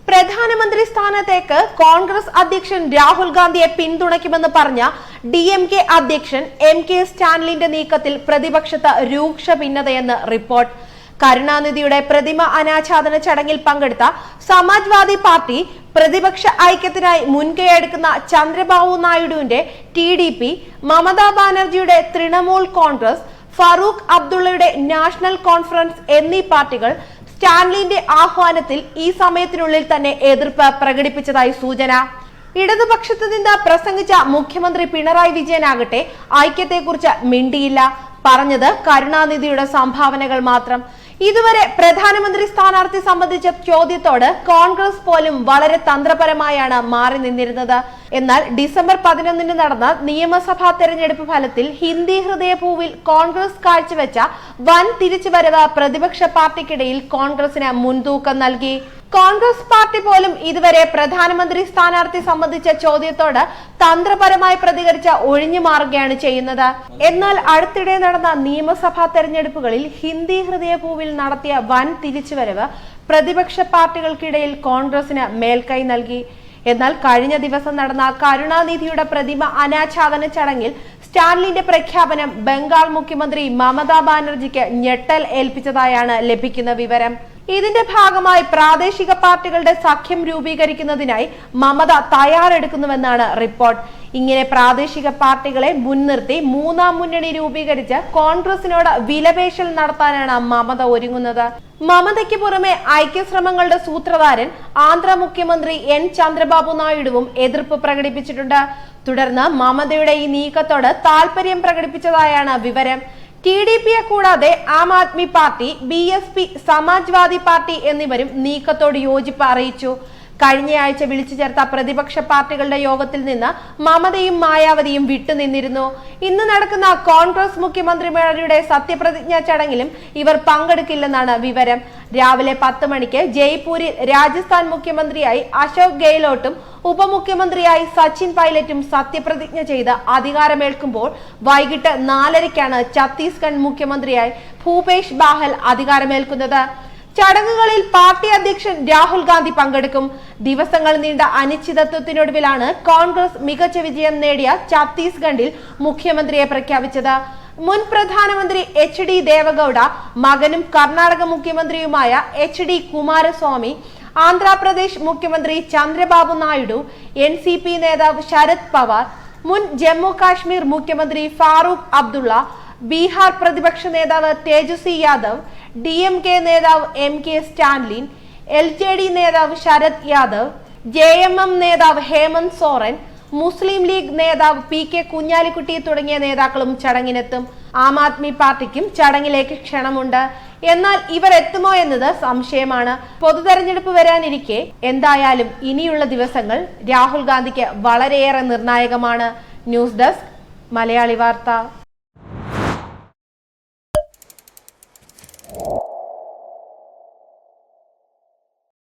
പ്രധാനമന്ത്രി സ്ഥാനത്തേക്ക് കോൺഗ്രസ് അധ്യക്ഷൻ രാഹുൽ ഗാന്ധിയെ പിന്തുണയ്ക്കുമെന്ന് പറഞ്ഞ DMK അധ്യക്ഷൻ MK സ്റ്റാൻലിന്റെ നീക്കത്തിൽ പ്രതിപക്ഷത്ത് രൂക്ഷ ഭിന്നതയെന്ന് റിപ്പോർട്ട്. കരുണാനിധിയുടെ പ്രതിമ അനാച്ഛാദന ചടങ്ങിൽ പങ്കെടുത്ത സമാജ്വാദി പാർട്ടി, പ്രതിപക്ഷ ഐക്യത്തിനായി മുൻകൈയെടുക്കുന്ന ചന്ദ്രബാബു നായിഡുവിന്റെ TDP, മമതാ ബാനർജിയുടെ തൃണമൂൽ കോൺഗ്രസ്, ഫറൂഖ് അബ്ദുള്ളയുടെ നാഷണൽ കോൺഫറൻസ് എന്നീ പാർട്ടികൾ സ്റ്റാൻലിന്റെ ആഹ്വാനത്തിൽ ഈ സമയത്തിനുള്ളിൽ തന്നെ എതിർപ്പ് പ്രകടിപ്പിച്ചതായി സൂചന. ഇടതുപക്ഷത്ത് നിന്ന് പ്രസംഗിച്ച മുഖ്യമന്ത്രി പിണറായി വിജയനാകട്ടെ ഐക്യത്തെക്കുറിച്ച് മിണ്ടിയില്ല. പറഞ്ഞത് കരുണാനിധിയുടെ സംഭാവനകൾ മാത്രം. ഇതുവരെ പ്രധാനമന്ത്രി സ്ഥാനാർത്ഥി സംബന്ധിച്ച ചോദ്യത്തോട് കോൺഗ്രസ് പോലും വളരെ തന്ത്രപരമായാണ് മാറി നിന്നിരുന്നത്. എന്നാൽ ഡിസംബർ 11 നടന്ന നിയമസഭാ തെരഞ്ഞെടുപ്പ് ഫലത്തിൽ ഹിന്ദി ഹൃദയഭൂവിൽ കോൺഗ്രസ് കാഴ്ചവെച്ച വൻ തിരിച്ചുവരവ് പ്രതിപക്ഷ പാർട്ടിക്കിടയിൽ കോൺഗ്രസിന് മുൻതൂക്കം നൽകി. കോൺഗ്രസ് പാർട്ടി പോലും ഇതുവരെ പ്രധാനമന്ത്രി സ്ഥാനാർത്ഥി സംബന്ധിച്ച ചോദ്യത്തോട് തന്ത്രപരമായി പ്രതികരിച്ച് ഒഴിഞ്ഞു മാറുകയാണ് ചെയ്യുന്നത്. എന്നാൽ അടുത്തിടെ നടന്ന നിയമസഭാ തെരഞ്ഞെടുപ്പുകളിൽ ഹിന്ദി ഹൃദയഭൂവിൽ നടത്തിയ വൻ തിരിച്ചുവരവ് പ്രതിപക്ഷ പാർട്ടികൾക്കിടയിൽ കോൺഗ്രസിന് മേൽക്കൈ നൽകി. എന്നാൽ കഴിഞ്ഞ ദിവസം നടന്ന കരുണാനിധിയുടെ പ്രതിമ അനാച്ഛാദന ചടങ്ങിൽ സ്റ്റാൻലിന്റെ പ്രഖ്യാപനം ബംഗാൾ മുഖ്യമന്ത്രി മമതാ ബാനർജിക്ക് ഞെട്ടൽ ഏൽപ്പിച്ചതായാണ് ലഭിക്കുന്ന വിവരം. ഇതിന്റെ ഭാഗമായി പ്രാദേശിക പാർട്ടികളുടെ സഖ്യം രൂപീകരിക്കുന്നതിനായി മമത തയ്യാറെടുക്കുന്നുവെന്നാണ് റിപ്പോർട്ട്. ഇങ്ങനെ പ്രാദേശിക പാർട്ടികളെ മുൻനിർത്തി മൂന്നാം മുന്നണി രൂപീകരിച്ച് കോൺഗ്രസിനോട് വിലപേശൽ നടത്താനാണ് മമത ഒരുങ്ങുന്നത്. മമതയ്ക്ക് പുറമെ ഐക്യശ്രമങ്ങളുടെ സൂത്രധാരൻ ആന്ധ്ര മുഖ്യമന്ത്രി N ചന്ദ്രബാബു നായിഡുവും എതിർപ്പ് പ്രകടിപ്പിച്ചിട്ടുണ്ട്. തുടർന്ന് മമതയുടെ ഈ നീക്കത്തോട് താൽപര്യം പ്രകടിപ്പിച്ചതായാണ് വിവരം. TDPയെ കൂടാതെ Aam Aadmi party, BSP, Samajwadi party എന്നിവരും നീക്കത്തോട് യോജിപ്പ് അറിയിച്ചു. കഴിഞ്ഞയാഴ്ച വിളിച്ചു ചേർത്ത പ്രതിപക്ഷ പാർട്ടികളുടെ യോഗത്തിൽ നിന്ന് മമതയും മായാവതിയും വിട്ടുനിന്നിരുന്നു. ഇന്ന് നടക്കുന്ന കോൺഗ്രസ് മുഖ്യമന്ത്രിമാരുടെ സത്യപ്രതിജ്ഞാ ചടങ്ങിലും ഇവർ പങ്കെടുക്കില്ലെന്നാണ് വിവരം. രാവിലെ 10 മണിക്ക് ജയ്പൂരിൽ രാജസ്ഥാൻ മുഖ്യമന്ത്രിയായി അശോക് ഗെഹ്ലോട്ടും ഉപമുഖ്യമന്ത്രിയായി സച്ചിൻ പൈലറ്റും സത്യപ്രതിജ്ഞ ചെയ്ത് അധികാരമേൽക്കുമ്പോൾ വൈകിട്ട് 4:30-ക്കാണ് ഛത്തീസ്ഗഡ് മുഖ്യമന്ത്രിയായി ഭൂപേഷ് ബാഹൽ അധികാരമേൽക്കുന്നത്. ചടങ്ങുകളിൽ പാർട്ടി അധ്യക്ഷൻ രാഹുൽ ഗാന്ധി പങ്കെടുക്കും. ദിവസങ്ങൾ നീണ്ട അനിശ്ചിതത്വത്തിനൊടുവിലാണ് കോൺഗ്രസ് മികച്ച വിജയം നേടിയ ഛത്തീസ്ഗഡിൽ മുഖ്യമന്ത്രിയെ പ്രഖ്യാപിച്ചത്. മുൻ പ്രധാനമന്ത്രി HD ദേവഗൌഡ, മകനും കർണാടക മുഖ്യമന്ത്രിയുമായ HD കുമാരസ്വാമി, ആന്ധ്രാപ്രദേശ് മുഖ്യമന്ത്രി ചന്ദ്രബാബു നായിഡു, NCP നേതാവ് ശരത് പവാർ, മുൻ ജമ്മു കാശ്മീർ മുഖ്യമന്ത്രി ഫാറൂഖ് അബ്ദുള്ള, ബീഹാർ പ്രതിപക്ഷ നേതാവ് തേജസ്വി യാദവ്, DMK നേതാവ് MK സ്റ്റാൻലിൻ, LJD നേതാവ് ശരത് യാദവ്, JMM നേതാവ് ഹേമന്ത് സോറൻ, മുസ്ലിം ലീഗ് നേതാവ് PK കുഞ്ഞാലിക്കുട്ടി തുടങ്ങിയ നേതാക്കളും ചടങ്ങിനെത്തും. ആം ആദ്മി പാർട്ടിക്കും ചടങ്ങിലേക്ക് ക്ഷണമുണ്ട്. എന്നാൽ ഇവർ എത്തുമോ എന്നത് സംശയമാണ്. പൊതുതെരഞ്ഞെടുപ്പ് വരാനിരിക്കെ എന്തായാലും ഇനിയുള്ള ദിവസങ്ങൾ രാഹുൽ ഗാന്ധിക്ക് വളരെയേറെ നിർണായകമാണ്. ന്യൂസ് ഡെസ്ക്, മലയാളി വാർത്ത.